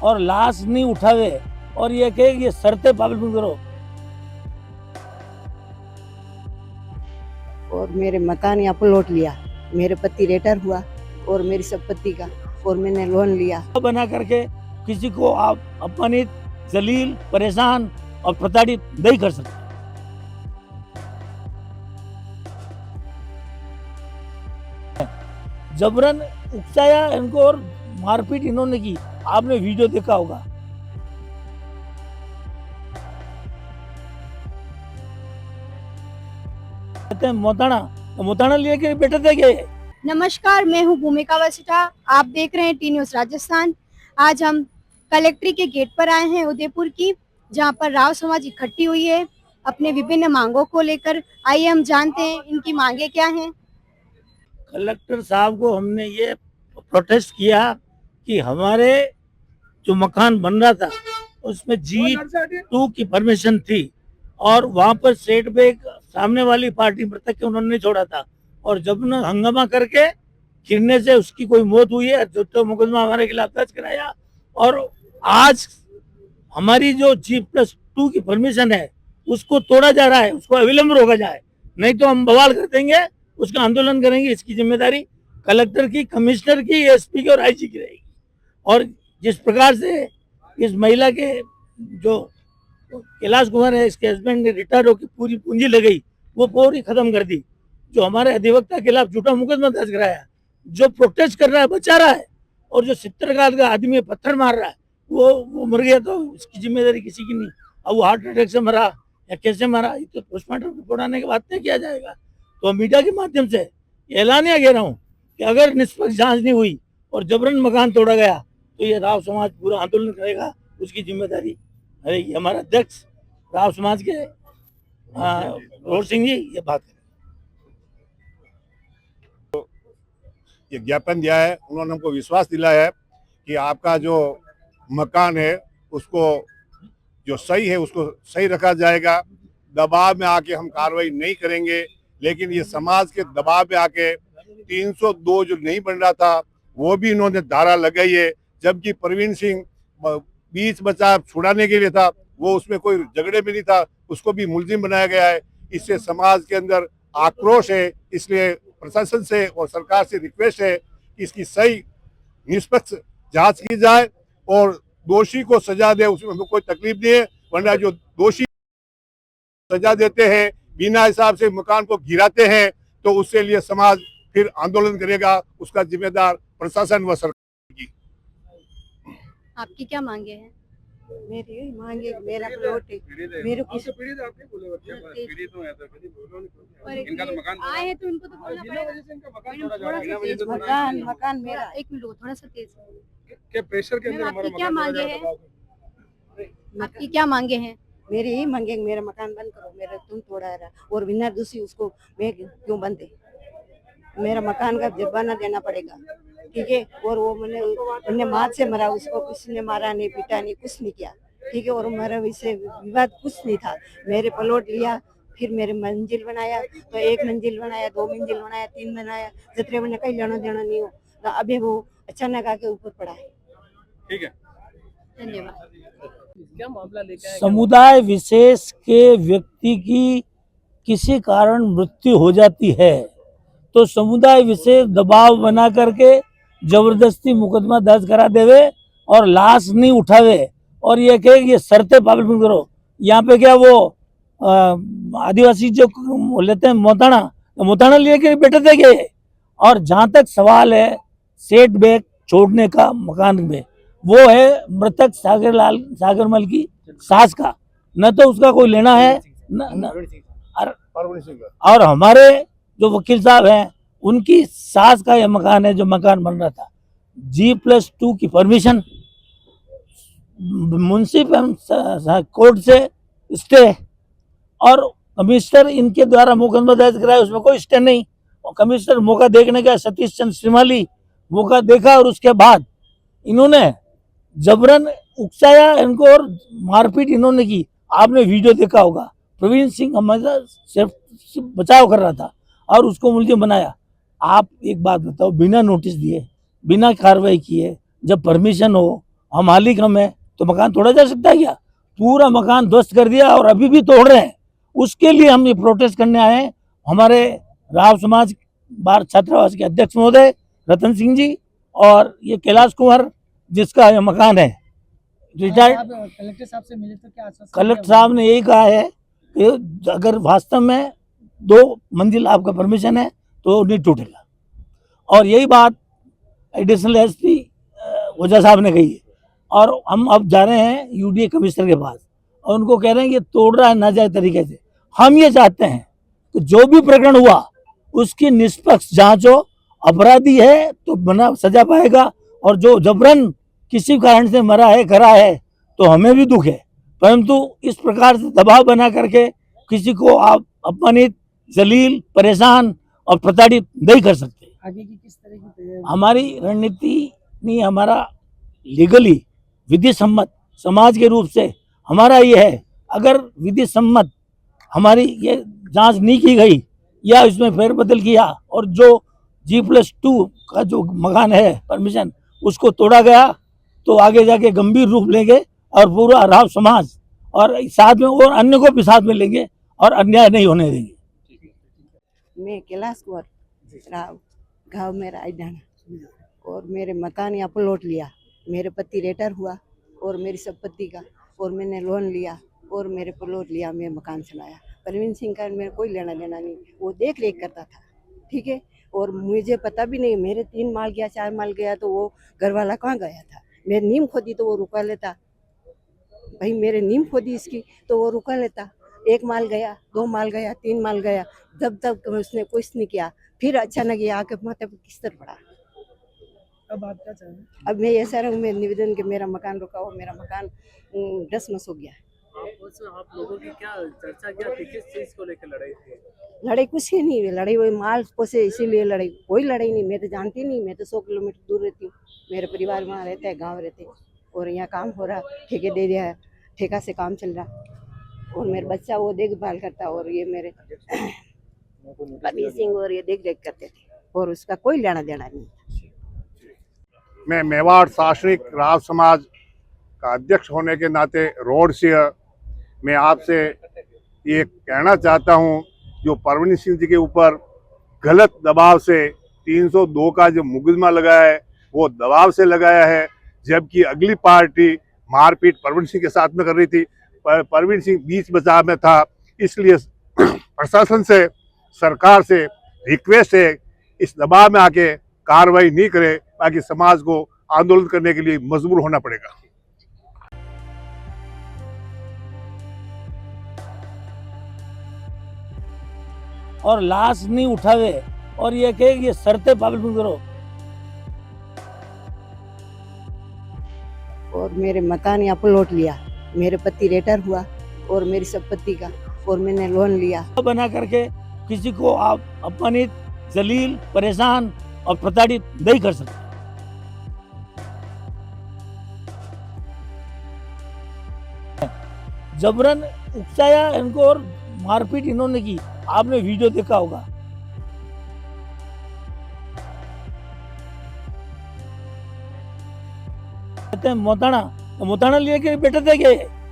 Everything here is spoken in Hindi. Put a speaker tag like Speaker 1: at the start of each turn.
Speaker 1: और लाश नहीं उठावे और ये कहे कि ये शर्तें पाबंद करो।
Speaker 2: और मेरे मकान यहाँ पर लौट लिया, मेरे पति रिटायर हुआ और मेरी संपत्ति का, और मैंने लोन लिया।
Speaker 1: बना करके किसी को आप अपमानित, जलील, परेशान और प्रताड़ित नहीं कर सकते। जबरन उकसाया इनको और मारपीट इन्होंने की, आपने वीडियो देखा होगा। कहते हैं मोताना लिए के बेटे थे क्या?
Speaker 3: नमस्कार, मैं हूं भूमिका वसिष्ठा। आप देख रहे हैं टी न्यूज़ राजस्थान। आज हम कलेक्ट्री के गेट पर आए हैं उदयपुर की, जहां पर राव समाज इकट्ठी हुई है अपने विभिन्न मांगों को लेकर। आइए हम जानते हैं इनकी मांगे क्या हैं।
Speaker 1: कलेक्टर साहब को हमने ये प्रोटेस्ट किया कि हमारे जो मकान बन रहा था उसमें G2 की परमिशन थी और वहां पर सेट बैक सामने वाली पार्टी मृतक के उन्होंने छोड़ा था, और जब न हंगामा करके गिरने से उसकी कोई मौत हुई है तो मुकदमा हमारे खिलाफ दर्ज कराया। और आज हमारी जो G+2 की परमिशन है उसको तोड़ा जा रहा है, उसको अविलंब रोका जाए, नहीं तो हम बवाल कर देंगे, उसका आंदोलन करेंगे। इसकी जिम्मेदारी कलेक्टर की, कमिश्नर की, एसपी की और आईजी की रहेगी। और जिस प्रकार से इस महिला के जो कैलाश कुमार है, इसके हस्बैंड ने रिटायर होकर पूरी पूंजी लगाई, वो पूरी खत्म कर दी। जो हमारे अधिवक्ता के खिलाफ झूठा मुकदमा दर्ज कराया, जो प्रोटेस्ट कर रहा है बचा रहा है, और जो 70 साल का आदमी पत्थर मार रहा है वो मर गया, तो उसकी जिम्मेदारी किसी की नहीं। अब वो हार्ट अटैक से मरा या कैसे मरा, ये तो पोस्टमार्टम रिपोर्ट आने के बाद तय किया जाएगा। तो मीडिया के माध्यम से ऐलानिया कह रहा हूँ कि अगर निष्पक्ष जांच नहीं हुई और जबरन मकान तोड़ा गया तो ये राव समाज पूरा आंदोलन करेगा, उसकी जिम्मेदारी रहेगी। हमारा अध्यक्ष राव समाज के रोहर सिंह जी ये बात करें।
Speaker 4: ये ज्ञापन दिया है, उन्होंने हमको विश्वास दिलाया है कि आपका जो मकान है उसको जो सही है उसको सही रखा जाएगा। दबाव में आके हम कार्रवाई नहीं करेंगे, लेकिन ये समाज के दबाव में आके 302 जो नहीं बन रहा था वो भी इन्होंने धारा लगाई है, जबकि प्रवीण सिंह बीच बचाव छुड़ाने के लिए था, वो उसमें कोई झगड़े में नहीं था, उसको भी मुलजिम बनाया गया है। इससे समाज के अंदर आक्रोश है, इसलिए प्रशासन से और सरकार से रिक्वेस्ट है कि इसकी सही निष्पक्ष जांच की जाए और दोषी को सजा दे, उसमें हमें कोई तकलीफ नहीं है। वरना जो दोषी सजा देते हैं, बिना हिसाब से मकान को गिराते हैं, तो उसके लिए समाज फिर आंदोलन करेगा, उसका जिम्मेदार प्रशासन व सरकार की।
Speaker 3: आपकी क्या मांगे हैं?
Speaker 2: मेरी मांगे, मेरा प्लॉट है, मेरे को
Speaker 3: आए हैं तो इनको तो बोलना पड़ेगा।
Speaker 2: मकान मेरा।
Speaker 3: एक मिनट थोड़ा सा तेज।
Speaker 5: क्या प्रेशर के अंदर
Speaker 3: मैम,
Speaker 5: हमारा
Speaker 3: आपकी क्या
Speaker 5: मकान
Speaker 3: मांगे
Speaker 5: तोड़ा
Speaker 3: हैं?
Speaker 5: जाएगा?
Speaker 3: आपकी क्या मांगे हैं?
Speaker 2: मेरी ही मांगे, मेरा मकान बंद करो, मेरा तुम तोड़ा रहा और बिना दूसरी उसको मैं क्यों बंद है, मेरा मकान का जुर्माना देना पड़ेगा, ठीक है। और वो मैंने मार से मरा, उसको किसी ने मारा नहीं, पीटा नहीं, कुछ नहीं किया, ठीक है। और हमारा विषय विवाद कुछ नहीं था। मेरे प्लॉट लिया, फिर मेरे मंजिल बनाया, तो 1 मंजिल बनाया, 2 मंजिल बनाया, 3 बनाया, जितने मैंने कहीं लेना देना नहीं हो, तो अभी वो अचानक आके ऊपर पड़ा है।
Speaker 5: ठीक है,
Speaker 3: धन्यवाद।
Speaker 5: क्या मामला लेके आए?
Speaker 1: समुदाय विशेष के व्यक्ति की किसी कारण मृत्यु हो जाती है तो समुदाय विशेष दबाव बना करके जबरदस्ती मुकदमा दर्ज करा देवे और लाश नहीं उठावे और ये कहे कि ये शर्तें पाबंद करो। यहाँ पे क्या वो आदिवासी जो लेते हैं मोताना लिए के बेटे थे क्या? और जहाँ तक सवाल है सेट बैक छोड़ने का मकान में, वो है मृतक सागरमल की सास का, न तो उसका कोई लेना है और हमारे जो वकील साहब हैं उनकी सास का यह मकान है जो मकान बन रहा था। G+2 की परमिशन म्युनिसिपल कोर्ट से स्टे और कमिश्नर इनके द्वारा मुकदमा दर्ज कराया, उसमें कोई स्टे नहीं। और कमिश्नर मौका देखने का सतीश चंद्र श्रीमाली मौका देखा और उसके बाद इन्होंने जबरन उकसाया इनको और मारपीट इन्होंने की, आपने वीडियो देखा होगा। प्रवीण सिंह हमेशा सिर्फ बचाव कर रहा था और उसको मुलजिम बनाया। आप एक बात बताओ, बिना नोटिस दिए, बिना कार्रवाई किए जब परमिशन हो हम मालिक हम है, तो मकान तोड़ा जा सकता है क्या? पूरा मकान ध्वस्त कर दिया और अभी भी तोड़ रहे हैं। उसके लिए हम ये प्रोटेस्ट करने आए हैं। हमारे राव समाज बार छात्रावास के अध्यक्ष महोदय रतन सिंह जी और ये कैलाश कुंवर जिसका ये मकान है रिटायर्ड,
Speaker 5: कलेक्टर साहब से मिले तो क्या आश्वासन
Speaker 1: कलेक्टर साहब ने यही कहा है कि अगर वास्तव में 2 मंजिल आपका परमिशन है तो नहीं टूटेगा। और यही बात एडिशनल एसपी ओझा साहब ने कही है। और हम अब जा रहे हैं यूडीए कमिश्नर के पास और उनको कह रहे हैं कि ये तोड़ रहा है नाजायज तरीके से। हम ये चाहते हैं कि जो भी प्रकरण हुआ उसकी निष्पक्ष जांच हो, अपराधी है तो बना सजा पाएगा, और जो जबरन किसी कारण से मरा है करा है तो हमें भी दुख है, परंतु इस प्रकार से दबाव बना करके किसी को आप अपमानित, जलील, परेशान और प्रताड़ित नहीं कर सकते।
Speaker 5: आगे की किस तरह की तैयारी?
Speaker 1: हमारी रणनीति नहीं, हमारा लीगली विधि सम्मत समाज के रूप से हमारा ये है, अगर विधि सम्मत हमारी ये जांच नहीं की गई या इसमें फेरबदल किया और जो G+2 का जो मकान है परमिशन उसको तोड़ा गया तो आगे जाके गंभीर रूप लेंगे और पूरा राव समाज और साथ में और अन्य को भी साथ में लेंगे और अन्याय नहीं होने देंगे।
Speaker 2: मैं कैलाश कुंवर राव, गाँव मेरा आइडाना, और मेरे मकान यहाँ पर लौट लिया। मेरे पति रिटायर हुआ और मेरी संपत्ति का, और मैंने लोन लिया और मेरे को लौट लिया, मैं मकान चलाया। परवीन सिंह का मेरा कोई लेना देना नहीं, वो देख रेख करता था, ठीक है। और मुझे पता भी नहीं, मेरे 3 माल गया 4 माल गया तो वो घर वाला कहाँ गया था। मेरी नीम खोदी तो वो रुका लेता, भाई मेरे नीम खोदी इसकी तो वो रुका लेता। 1 माल गया, 2 माल गया, 3 माल गया, जब तक उसने कुछ नहीं किया। फिर अचानक ये आके माथे पर किस्तर पड़ा।
Speaker 5: अब आप क्या चाहेंगे?
Speaker 2: अब मैं ऐसा रहूँ, मैं निवेदन कि मेरा मकान रुका हो, मेरा मकान डस-मस हो गया।
Speaker 5: आप लोगों की क्या चर्चा क्या थी, किस चीज को लेकर लड़ाई थी?
Speaker 2: लड़ाई कुछ ही नहीं, लड़ाई वही माल पोसे इसीलिए लड़ाई, कोई लड़ाई नहीं। मैं तो जानती नहीं, मैं तो 100 किलोमीटर दूर रहती हूँ, मेरे परिवार वहाँ रहता है, गाँव रहते हैं, और यहाँ काम हो रहा, ठेके दे दिया है, ठेका से काम चल रहा, और मेरा बच्चा वो देखभाल करता, और ये मेरे परवीन सिंह और ये देख रेख करते थे, और उसका कोई लेना देना नहीं।
Speaker 4: मैं मेवाड़ शासनिक राव समाज का अध्यक्ष होने के नाते रोड से मैं आपसे ये कहना चाहता हूँ, जो परवीन सिंह जी के ऊपर गलत दबाव से 302 का जो मुकदमा लगाया है वो दबाव से लगाया है, जबकि अगली पार्टी मारपीट परवीन सिंह के साथ में कर रही थी। परवीन सिंह बीच बचाव में था, इसलिए प्रशासन से, सरकार से रिक्वेस्ट है इस दबाव में आके कार्रवाई नहीं करे, बाकी समाज को आंदोलन करने के लिए मजबूर होना पड़ेगा।
Speaker 1: और लाश नहीं उठावे और ये कहे ये शर्तें पाबंद करो।
Speaker 2: और मेरे मकान यहाँ पर लौट लिया, मेरे पति रिटायर हुआ और मेरी संपत्ति का, और मैंने लोन लिया।
Speaker 1: बना करके किसी को आप अपमानित, जलील, परेशान और प्रताड़ित नहीं कर सकते। जबरन उकसाया इनको और मारपीट इन्होंने की, आपने वीडियो देखा होगा। कहते हैं मोताना, तो मोताना लेके बैठे थे क्या?